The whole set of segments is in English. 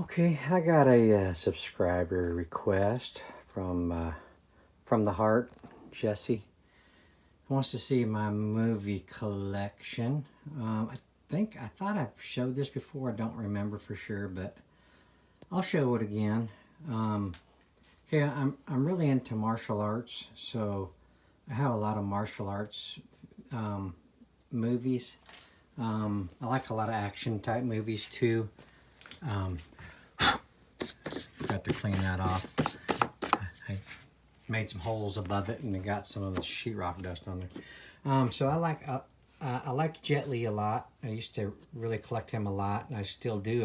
Okay, I got a subscriber request from the heart, Jesse. He wants to see my movie collection. I thought I've showed this before. I don't remember for sure, but I'll show it again. Okay, I'm really into martial arts, so I have a lot of martial arts movies. I like a lot of action type movies too. Got to clean that off. I made some holes above it and it got some of the sheetrock dust on there. So I like Jet Li a lot. I used to really collect him a lot, and I still do.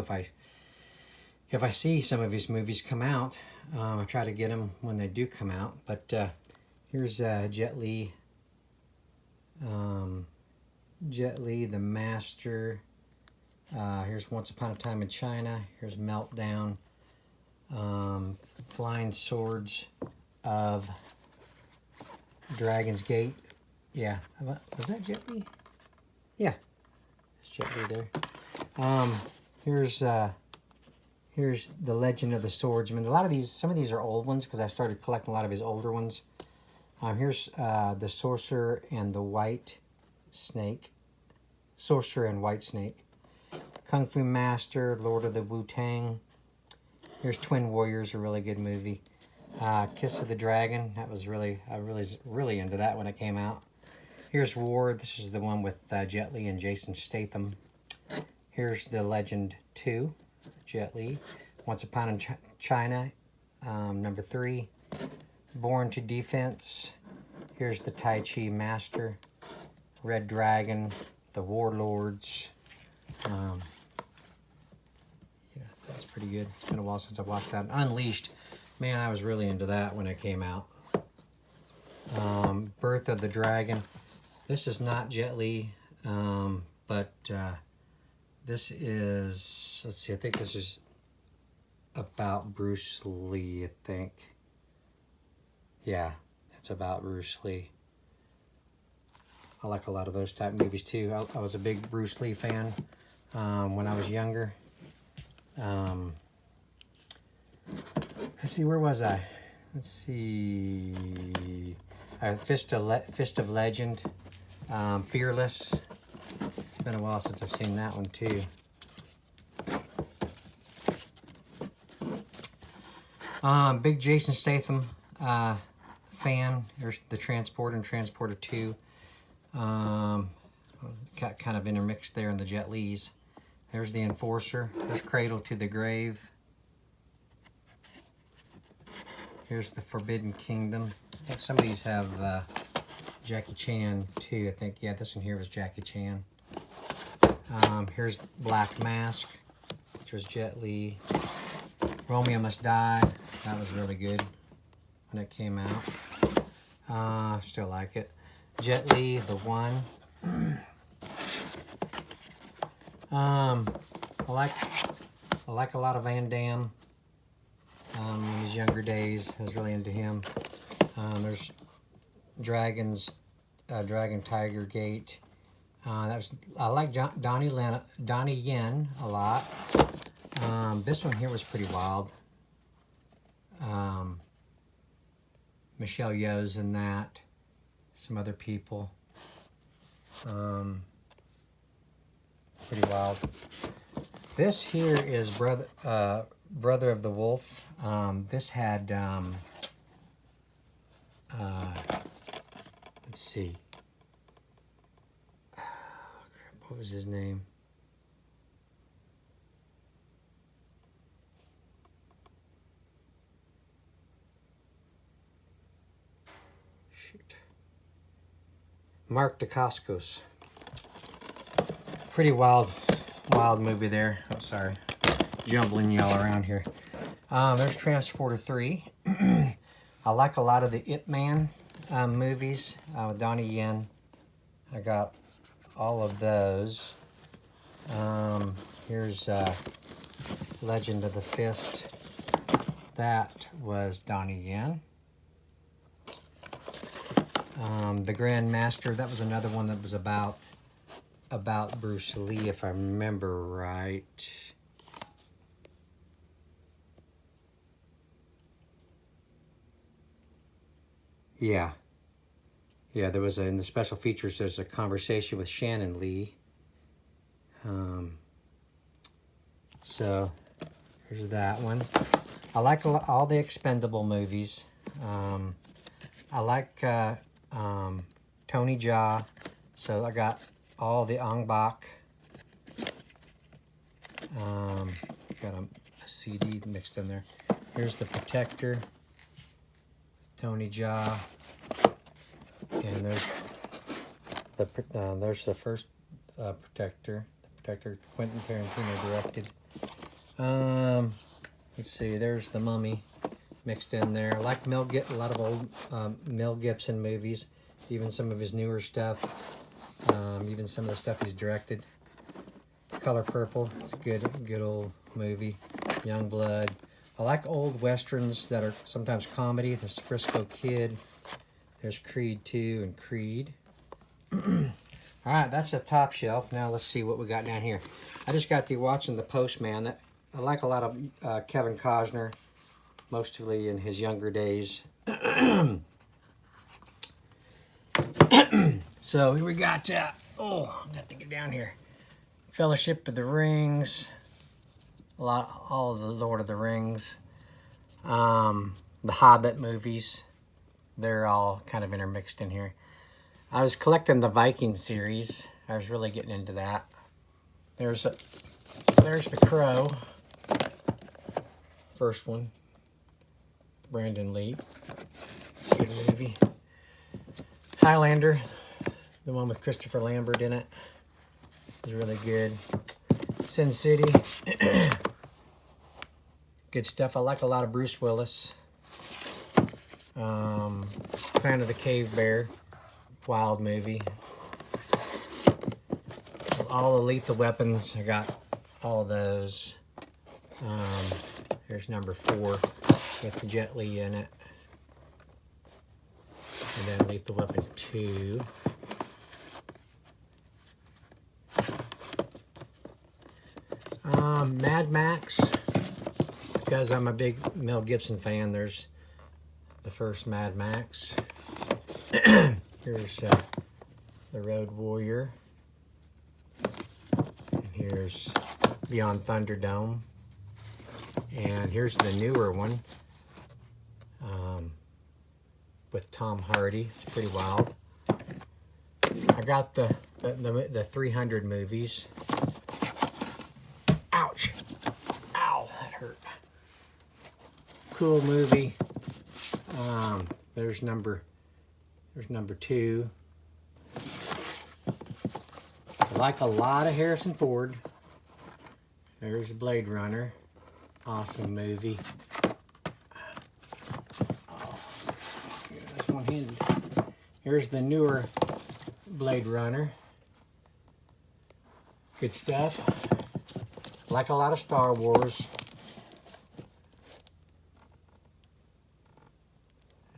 If I see some of his movies come out, I try to get them when they do come out. But here's Jet Li. Jet Li, The Master. Here's Once Upon a Time in China. Here's Meltdown. Flying Swords of Dragon's Gate. Yeah, was that Jet Li? Yeah, it's Jet Li there. Here's The Legend of the Swordsman. Some of these are old ones because I started collecting a lot of his older ones. Here's The Sorcerer and the White Snake. Sorcerer and White Snake. Kung Fu Master, Lord of the Wu-Tang. Here's Twin Warriors, a really good movie. Kiss of the Dragon, I was really into that when it came out. Here's War, this is the one with Jet Li and Jason Statham. Here's The Legend 2, Jet Li. Once Upon a China, number 3. Born to Defense. Here's The Tai Chi Master. Red Dragon, The Warlords. That's pretty good. It's been a while since I've watched that. Unleashed, man, I was really into that when it came out. Birth of the Dragon. This is not Jet Li, but this is, let's see, I think this is about Bruce Lee, I think. Yeah, it's about Bruce Lee. I like a lot of those type movies too. I was a big Bruce Lee fan when I was younger. Let's see, where was I? Let's see. Fist of Legend. Fearless. It's been a while since I've seen that one too. Big Jason Statham fan. There's The Transporter and Transporter 2. Got kind of intermixed there in the Jet Li's. There's The Enforcer. There's Cradle to the Grave. Here's The Forbidden Kingdom. I think some of these have Jackie Chan too. I think, yeah, this one here was Jackie Chan. Here's Black Mask, which was Jet Li. Romeo Must Die. That was really good when it came out. Still like it. Jet Li, The One. I like a lot of Van Damme. In his younger days, I was really into him. There's Dragon Tiger Gate. I like Donnie Yen a lot. This one here was pretty wild. Michelle Yeoh's in that. Some other people. Pretty wild. This here is Brother of the Wolf. This had, let's see. What was his name? Shoot. Mark Dacascos. Pretty wild movie there. Oh, sorry. Jumbling y'all around here. There's Transporter 3. I like a lot of the Ip Man movies with Donnie Yen. I got all of those. Here's Legend of the Fist. That was Donnie Yen. The Grand Master, that was another one that was about Bruce Lee, if I remember right. Yeah. Yeah, there was in the special features, there's a conversation with Shannon Lee. So, here's that one. I like all the Expendable movies. I like Tony Jaa. So, I got all the Ong Bak. Got a CD mixed in there. Here's The Protector. Tony Jaa. And there's the first Protector. The Protector Quentin Tarantino directed. Let's see. There's The Mummy mixed in there. I like a lot of old Mel Gibson movies, even some of his newer stuff, even some of the stuff he's directed. Color Purple. It's a good old movie. Young Blood. I like old westerns that are sometimes comedy. There's Frisco Kid. There's Creed 2 and Creed. All right, that's the top shelf. Now let's see what we got down here. I just got through watching The Postman. I like a lot of Kevin Costner, mostly in his younger days. So here we got, I got to get down here. Fellowship of the Rings. All of the Lord of the Rings. The Hobbit movies. They're all kind of intermixed in here. I was collecting the Viking series. I was really getting into that. There's The Crow. First one. Brandon Lee. Good movie. Highlander. The one with Christopher Lambert in it. Is really good. Sin City. Good stuff. I like a lot of Bruce Willis. Planet of the Cave Bear. Wild movie. All the Lethal Weapons. I got all of those. Here's number 4 with the Jet Li in it. And then Lethal Weapon 2. Mad Max. Because I'm a big Mel Gibson fan, there's the first Mad Max. Here's The Road Warrior. And here's Beyond Thunderdome. And here's the newer one with Tom Hardy. It's pretty wild. I got the 300 movies. Ouch! Ow, that hurt. Cool movie. There's number 2. I like a lot of Harrison Ford. There's Blade Runner. Awesome movie. Oh, that's one-handed. Here's the newer Blade Runner. Good stuff. Like a lot of Star Wars.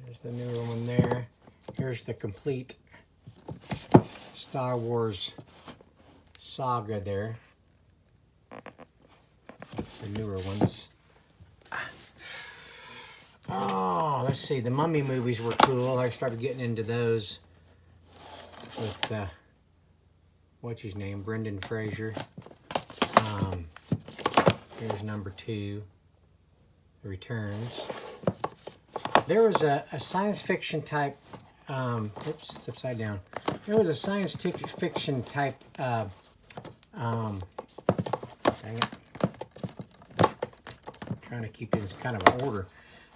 There's the newer one there. Here's the complete Star Wars Saga there. The newer ones. Oh, let's see. The Mummy movies were cool. I started getting into those with, what's his name? Brendan Fraser. Here's number 2. The Returns. There was a science fiction type, oops, it's upside down. There was a science fiction type, dang it. Trying to keep this kind of order.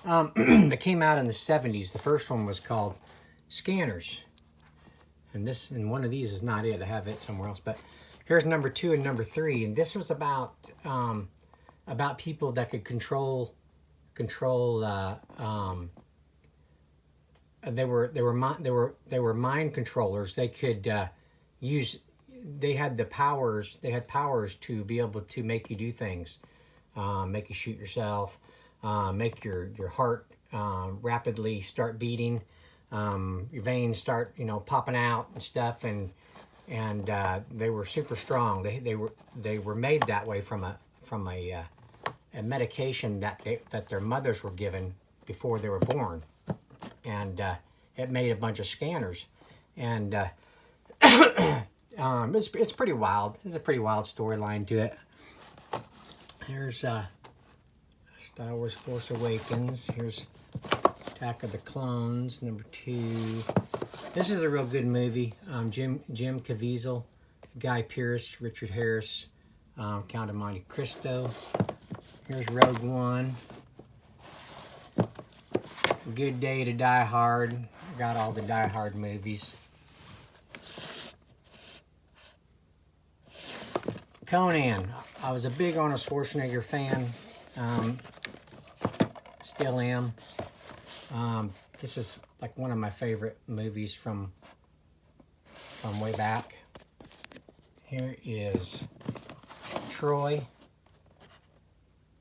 That came out in the 70s. The first one was called Scanners. And one of these is not it. I have it somewhere else. But here's number 2 and number 3. And this was about people that could control they were mind controllers. They could they had powers to be able to make you do things, make you shoot yourself, make your heart rapidly start beating, your veins start popping out and stuff, and they were super strong. They were made that way from a medication that their mothers were given before they were born, and it made a bunch of scanners, and it's pretty wild. There's a pretty wild storyline to it. Here's Star Wars Force Awakens. Here's Attack of the Clones, #2. This is a real good movie. Jim Caviezel, Guy Pearce, Richard Harris, Count of Monte Cristo. Here's Rogue One. Good Day to Die Hard. I got all the Die Hard movies. Conan. I was a big Arnold Schwarzenegger fan. Still am. This is like one of my favorite movies from way back. Here is Troy.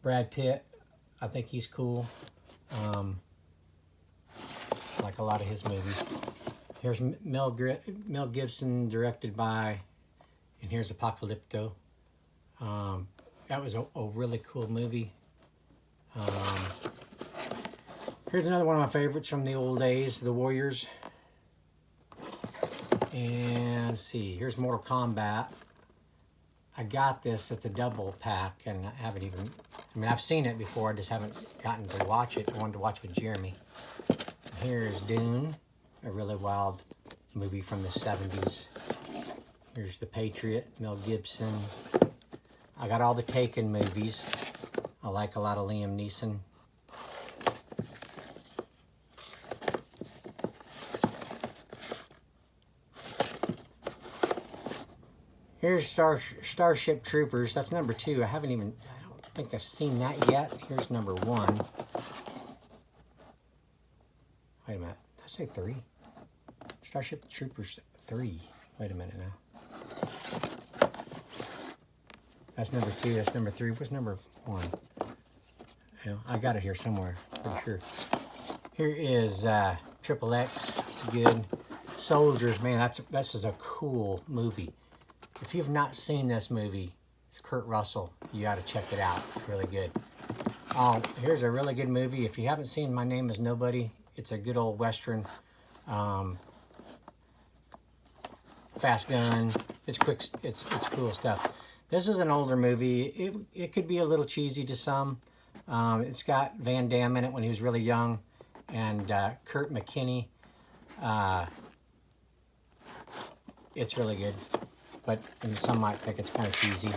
Brad Pitt. I think he's cool. Like a lot of his movies. Here's Mel Gibson, directed by, and here's Apocalypto. That was a really cool movie. Here's another one of my favorites from the old days, The Warriors. And let's see, here's Mortal Kombat. I got this, it's a double pack, and I haven't even, I mean, I've seen it before, I just haven't gotten to watch it. I wanted to watch with Jeremy. Here's Dune, a really wild movie from the 70s. Here's The Patriot, Mel Gibson. I got all the Taken movies. I like a lot of Liam Neeson. Here's Starship Troopers. That's #2. I don't think I've seen that yet. Here's #1. Wait a minute. Did I say 3? Starship Troopers 3. Wait a minute now. That's #2. That's #3. What's #1? Yeah, I got it here somewhere. Pretty sure. Here is Triple X. It's good. Soldiers. Man, this is a cool movie. If you've not seen this movie, it's Kurt Russell. You got to check it out. It's really good. Here's a really good movie. If you haven't seen My Name Is Nobody, it's a good old Western. Fast gun. It's quick. It's cool stuff. This is an older movie. It could be a little cheesy to some. It's got Van Damme in it when he was really young, and Kurt McKinney. It's really good, but some might think it's kind of cheesy.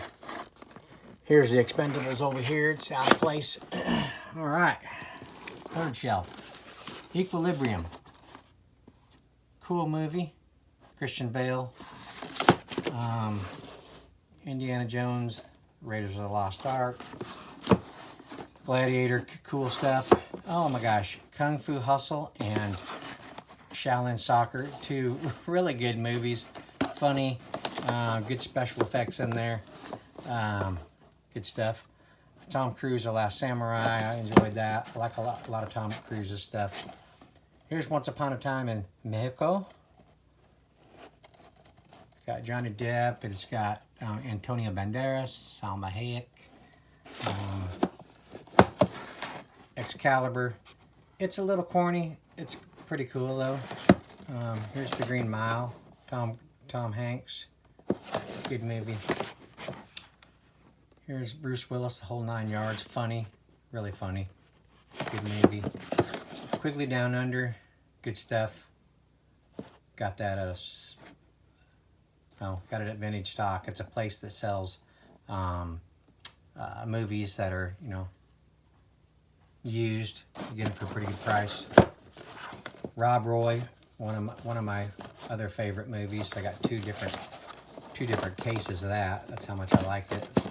Here's The Expendables over here. It's out of place. All right, third shelf. Equilibrium. Cool movie. Christian Bale. Indiana Jones. Raiders of the Lost Ark. Gladiator. Cool stuff. Oh my gosh. Kung Fu Hustle and Shaolin Soccer. 2 really good movies. Funny. Good special effects in there. Good stuff. Tom Cruise, The Last Samurai. I enjoyed that. I like a lot of Tom Cruise's stuff. Here's Once Upon a Time in Mexico. It's got Johnny Depp. It's got Antonio Banderas, Salma Hayek. Excalibur. It's a little corny. It's pretty cool though. Here's The Green Mile. Tom Hanks. Good movie. Here's Bruce Willis, The Whole 9 Yards. Funny. Really funny. Good movie. Quigley Down Under. Good stuff. Got that at got it at Vintage Stock. It's a place that sells movies that are, used. You get them for a pretty good price. Rob Roy, one of my other favorite movies. I got two different cases of that. That's how much I like it. So,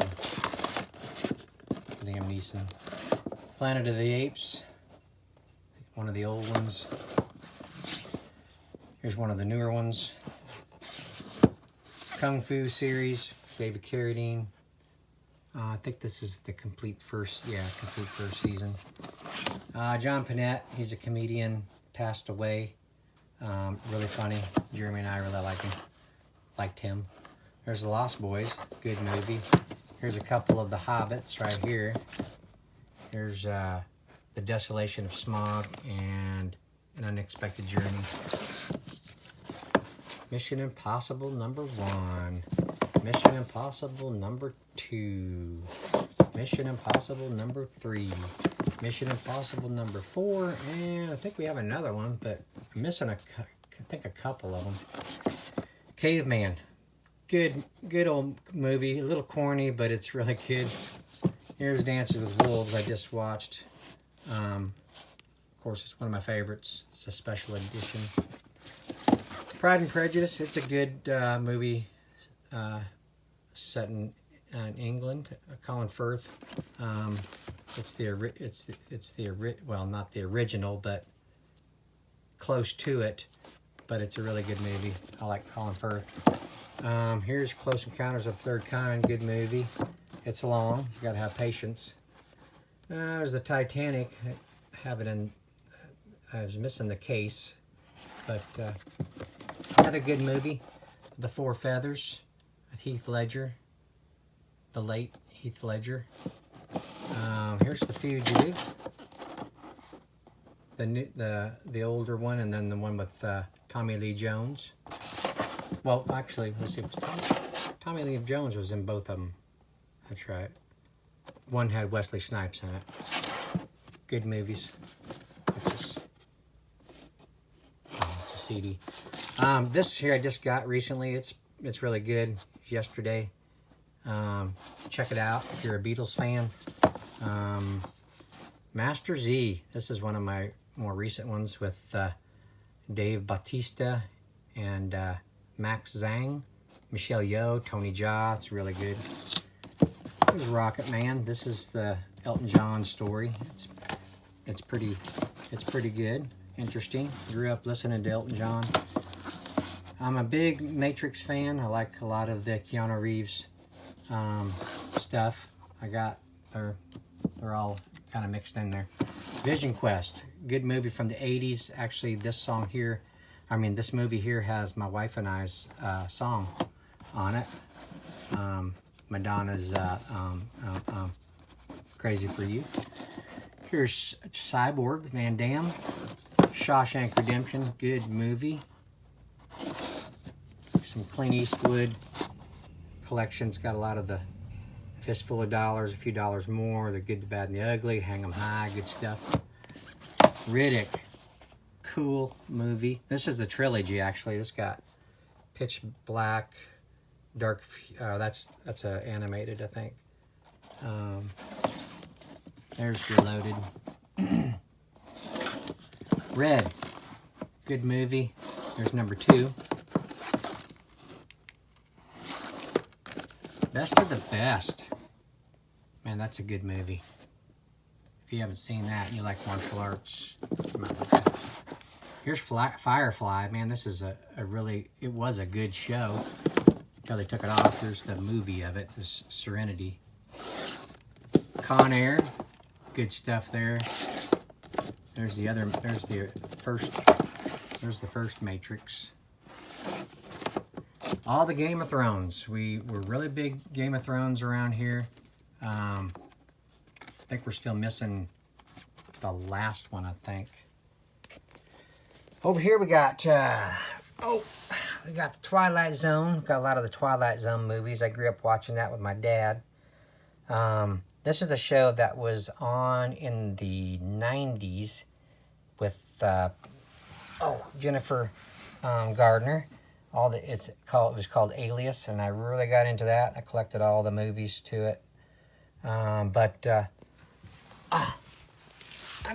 Liam Neeson. Planet of the Apes, one of the old ones. Here's one of the newer ones. Kung Fu series, David Carradine. I think this is the complete first season. John Panette, he's a comedian, passed away. Really funny. Jeremy and I really liked him. There's The Lost Boys, good movie. Here's a couple of the Hobbits right here. Here's The Desolation of Smaug and An Unexpected Journey. Mission Impossible #1. Mission Impossible #2. Mission Impossible #3. Mission Impossible #4. And I think we have another one, but I'm missing I think a couple of them. Caveman. Good old movie. A little corny, but it's really good. Here's Dances with Wolves I just watched. Of course, it's one of my favorites. It's a special edition. Pride and Prejudice. It's a good movie set in England. Colin Firth. Well, not the original, but close to it. But it's a really good movie. I like Colin Firth. Here's Close Encounters of the Third Kind. Good movie. It's long. You gotta have patience. There's the Titanic. I was missing the case, but another good movie. The Four Feathers with Heath Ledger, the late Heath Ledger. Here's The Fugitive, the older one, and then the one with Tommy Lee Jones. Well, actually, let's see. Tommy Lee Jones was in both of them. That's right. One had Wesley Snipes in it. Good movies. It's a CD. This here I just got recently. It's really good. Yesterday. Check it out if you're a Beatles fan. Master Z. This is one of my more recent ones with Dave Bautista and Max Zhang, Michelle Yeoh, Tony Jaa. It's really good. Here's Rocket Man. This is the Elton John story. It's pretty good. Interesting. Grew up listening to Elton John. I'm a big Matrix fan. I like a lot of the Keanu Reeves stuff. They're all kind of mixed in there. Vision Quest. Good movie from the 80s. Actually, this movie here has my wife and I's song on it. Madonna's Crazy for You. Here's Cyborg, Van Damme. Shawshank Redemption, good movie. Some Clint Eastwood collections. Got a lot of the Fistful of Dollars, A Few Dollars More, The Good, the Bad, and the Ugly, Hang 'em High, good stuff. Riddick, cool movie. This is the trilogy, actually. This got Pitch Black, Dark, that's animated, I think. There's Reloaded. Red, good movie. There's #2. Best of the Best. Man, that's a good movie. If you haven't seen that and you like martial arts, you might look at it. Here's Firefly. Man, this is it was a good show until they took it off. Here's the movie of it, this Serenity. Con Air, good stuff there. There's the first Matrix. All the Game of Thrones. We were really big Game of Thrones around here. I think we're still missing the last one, I think. Over here we got the Twilight Zone. Got a lot of the Twilight Zone movies. I grew up watching that with my dad. This is a show that was on in the 90s with Jennifer Gardner. It was called Alias, and I really got into that. I collected all the movies to it. I've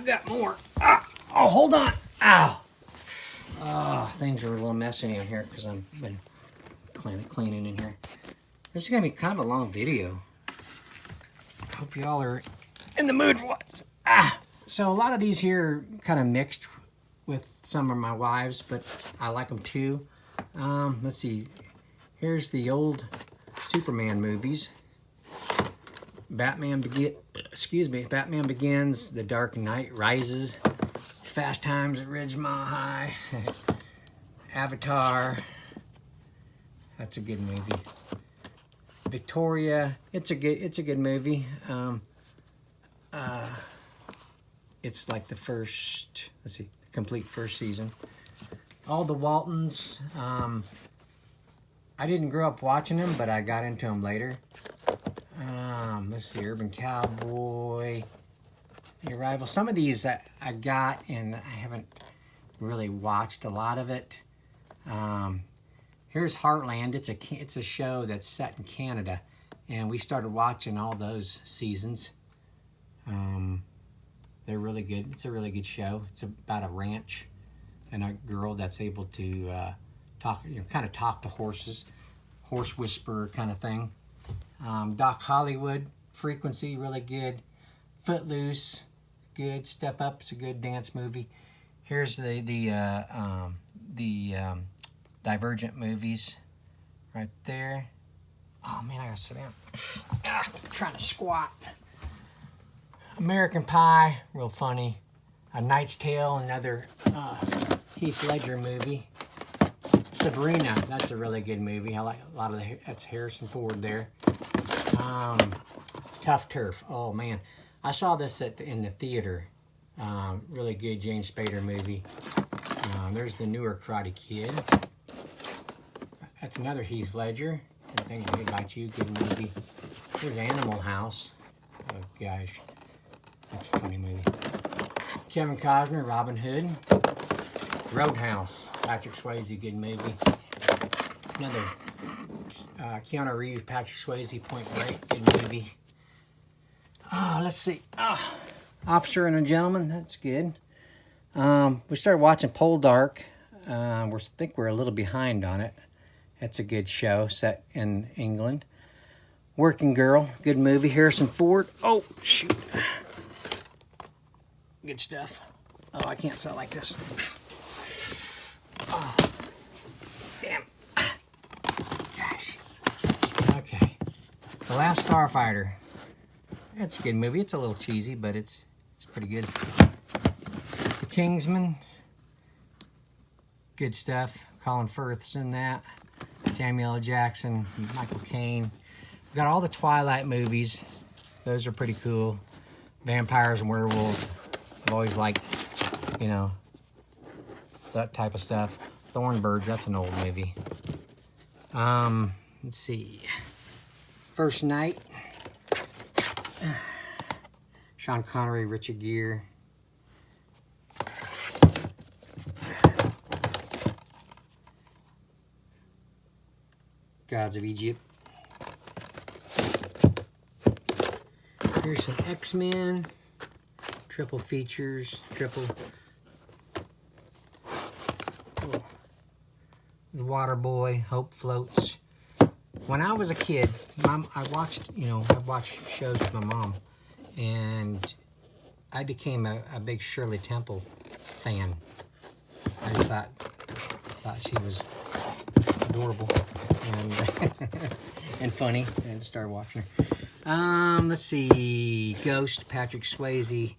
got more. Hold on. Ow. Things are a little messy in here because I've been cleaning in here. This is going to be kind of a long video. I hope y'all are in the mood for it. So a lot of these here are kind of mixed with some of my wives, but I like them too. Let's see. Here's the old Superman movies. Batman Begins, The Dark Knight Rises, Fast Times at Ridgemont High, Avatar. That's a good movie. Victoria. It's a good movie. it's like the first, let's see, complete first season. All the Waltons, I didn't grow up watching them, but I got into them later. Let's see, Urban Cowboy, The Arrival. Some of these I got, and I haven't really watched a lot of it. Here's Heartland. It's a show that's set in Canada, and we started watching all those seasons. They're really good. It's a really good show. It's about a ranch and a girl that's able to talk, kind of talk to horses, horse whisperer kind of thing. Doc Hollywood, Frequency, really good. Footloose, good. Step Up, it's a good dance movie. Here's the Divergent movies right there. Oh man, I gotta sit down. Trying to squat. American Pie, real funny. A Knight's Tale, another Heath Ledger movie. Sabrina, that's a really good movie. I like a lot of that's Harrison Ford there. Tough Turf. Oh man, I saw this in the theater. Really good James Spader movie. There's the newer Karate Kid. That's another Heath Ledger. Everything Great About You, good movie. There's Animal House. Oh gosh, that's a funny movie. Kevin Costner, Robin Hood. Roadhouse, Patrick Swayze, good movie. Another Keanu Reeves, Patrick Swayze, Point Break, good movie. Let's see. Officer and a Gentleman, that's good. We started watching Poldark. I think we're a little behind on it. That's a good show set in England. Working Girl, good movie. Harrison Ford. Oh, shoot. Good stuff. Oh, I can't sell like this. Oh, damn. Gosh. Okay. The Last Starfighter. That's a good movie. It's a little cheesy, but it's pretty good. The Kingsman. Good stuff. Colin Firth's in that. Samuel L. Jackson, Michael Caine. We've got all the Twilight movies. Those are pretty cool. Vampires and werewolves. I've always liked, that type of stuff. Thornbirds, that's an old movie. Let's see. First Night. Sean Connery, Richard Gere. Gods of Egypt. Here's some X-Men. Triple features. Oh. The Waterboy, Hope Floats. When I was a kid, I watched shows with my mom, and I became a big Shirley Temple fan. I just thought she was adorable and and funny, and started watching her. Let's see, Ghost, Patrick Swayze,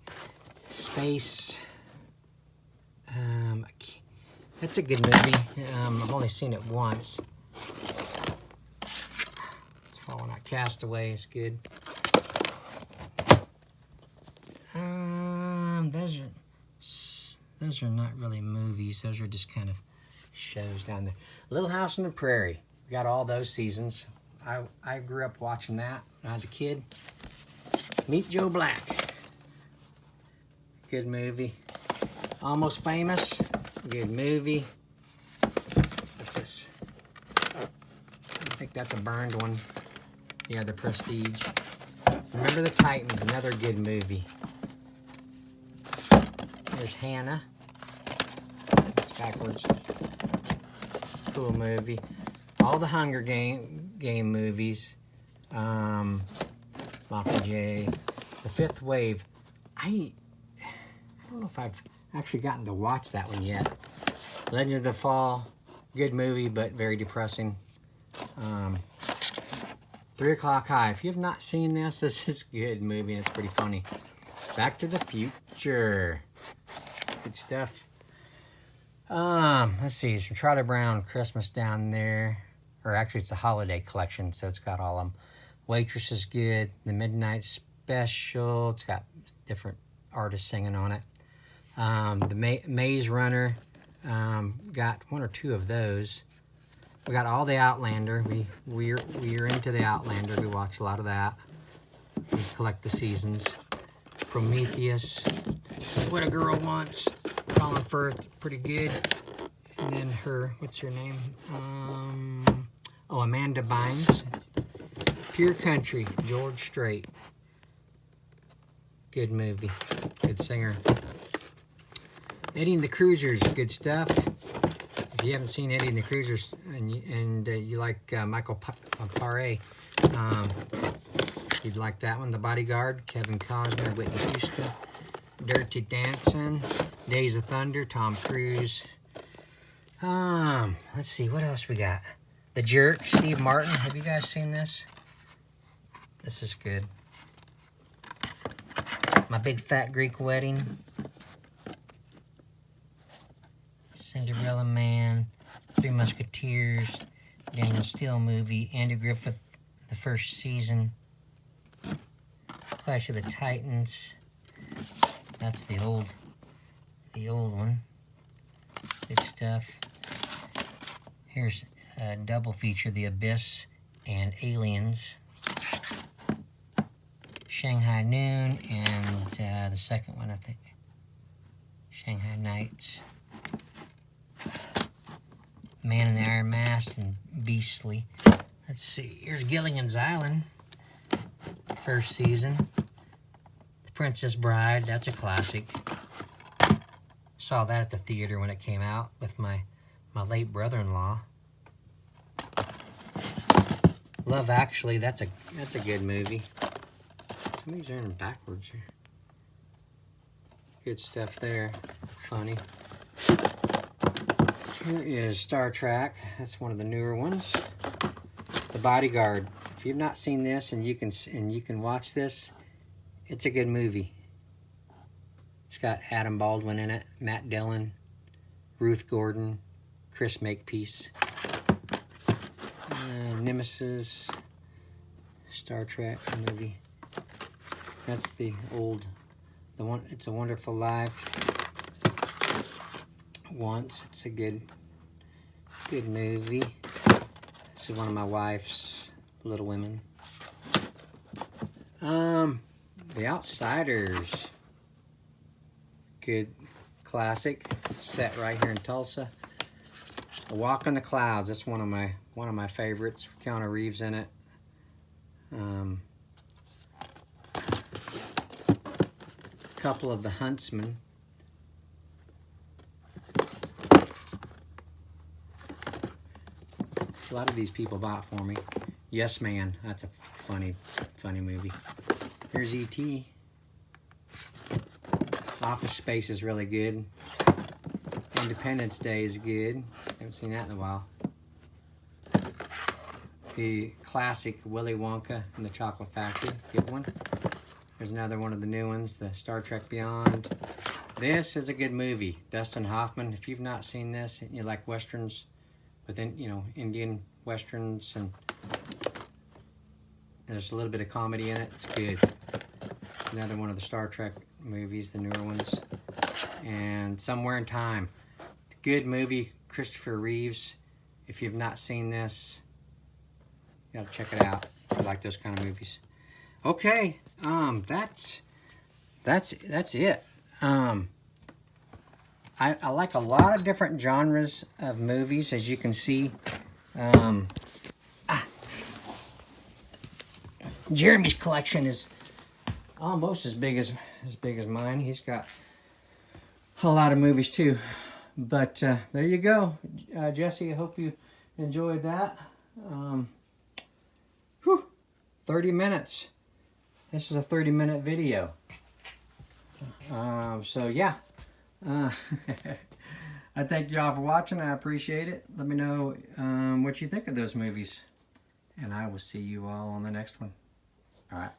Space. That's a good movie. I've only seen it once. It's Falling Out. Castaway is good. Those are not really movies. Those are just kind of shows down there. Little House on the Prairie. We got all those seasons. I grew up watching that when I was a kid. Meet Joe Black. Good movie. Almost Famous. Good movie. What's this? I think that's a burned one. Yeah, The Prestige. Remember the Titans, another good movie. There's Hannah. It's backwards. Cool movie. All the Hunger Game movies. Mockingjay. The Fifth Wave. I don't know if I've actually gotten to watch that one yet. Legend of the Fall. Good movie, but very depressing. 3 O'Clock High. If you have not seen this is a good movie, and it's pretty funny. Back to the Future. Good stuff. Let's see, some Charlie Brown Christmas down there. Or actually, it's a holiday collection, so it's got all of them. Waitress is good. The Midnight Special. It's got different artist singing on it. The Maze Runner, got 1 or 2 of those. We got all the Outlander. We're into the Outlander. We watch a lot of that. We collect the seasons. Prometheus, What a Girl Wants, Colin Firth, pretty good. And then what's her name? Amanda Bynes. Pure Country, George Strait. Good movie, good singer. Eddie and the Cruisers, good stuff. If you haven't seen Eddie and the Cruisers and you like Michael Paré, you'd like that one. The Bodyguard, Kevin Costner, Whitney Houston. Dirty Dancing, Days of Thunder, Tom Cruise. Let's see, what else we got? The Jerk, Steve Martin. Have you guys seen this? This is good. My Big Fat Greek Wedding. Cinderella Man, Three Musketeers, Daniel Steele movie, Andy Griffith, the first season, Clash of the Titans. That's the old one. Good stuff. Here's a double feature, The Abyss and Aliens. Shanghai Noon and the second one, I think, Shanghai Nights. Man in the Iron Mask and Beastly. Let's see, here's Gilligan's Island, first season. The Princess Bride, that's a classic. Saw that at the theater when it came out with my late brother-in-law. Love Actually, that's a good movie. Some of these are in backwards here. Good stuff there, funny. Here is Star Trek. That's one of the newer ones. The Bodyguard. If you've not seen this and you can watch this, it's a good movie. It's got Adam Baldwin in it, Matt Dillon, Ruth Gordon, Chris Makepeace, Nemesis, Star Trek movie. That's the one. It's a Wonderful Life. Once, it's a good movie. This is one of my wife's, Little Women. The Outsiders, good classic, set right here in Tulsa. A Walk on the Clouds, that's one of my favorites with Keanu Reeves in it. A couple of The Huntsman. A lot of these people bought for me. Yes Man, that's a funny movie. Here's E.T. Office Space is really good. Independence Day is good. Haven't seen that in a while. The classic Willy Wonka and the Chocolate Factory, good one. There's another one of the new ones, the Star Trek Beyond. This is a good movie. Dustin Hoffman. If you've not seen this and you like westerns, within, Indian westerns, and there's a little bit of comedy in it. It's good. Another one of the Star Trek movies, the newer ones. And Somewhere in Time. Good movie, Christopher Reeves. If you've not seen this, you gotta check it out if you like those kind of movies. Okay, that's it. I like a lot of different genres of movies, as you can see. Jeremy's collection is almost as big as mine. He's got a lot of movies too. But there you go, Jesse. I hope you enjoyed that. 30 minutes. This is a 30-minute video. So yeah. I thank y'all for watching. I appreciate it. Let me know what you think of those movies. And I will see you all on the next one. All right.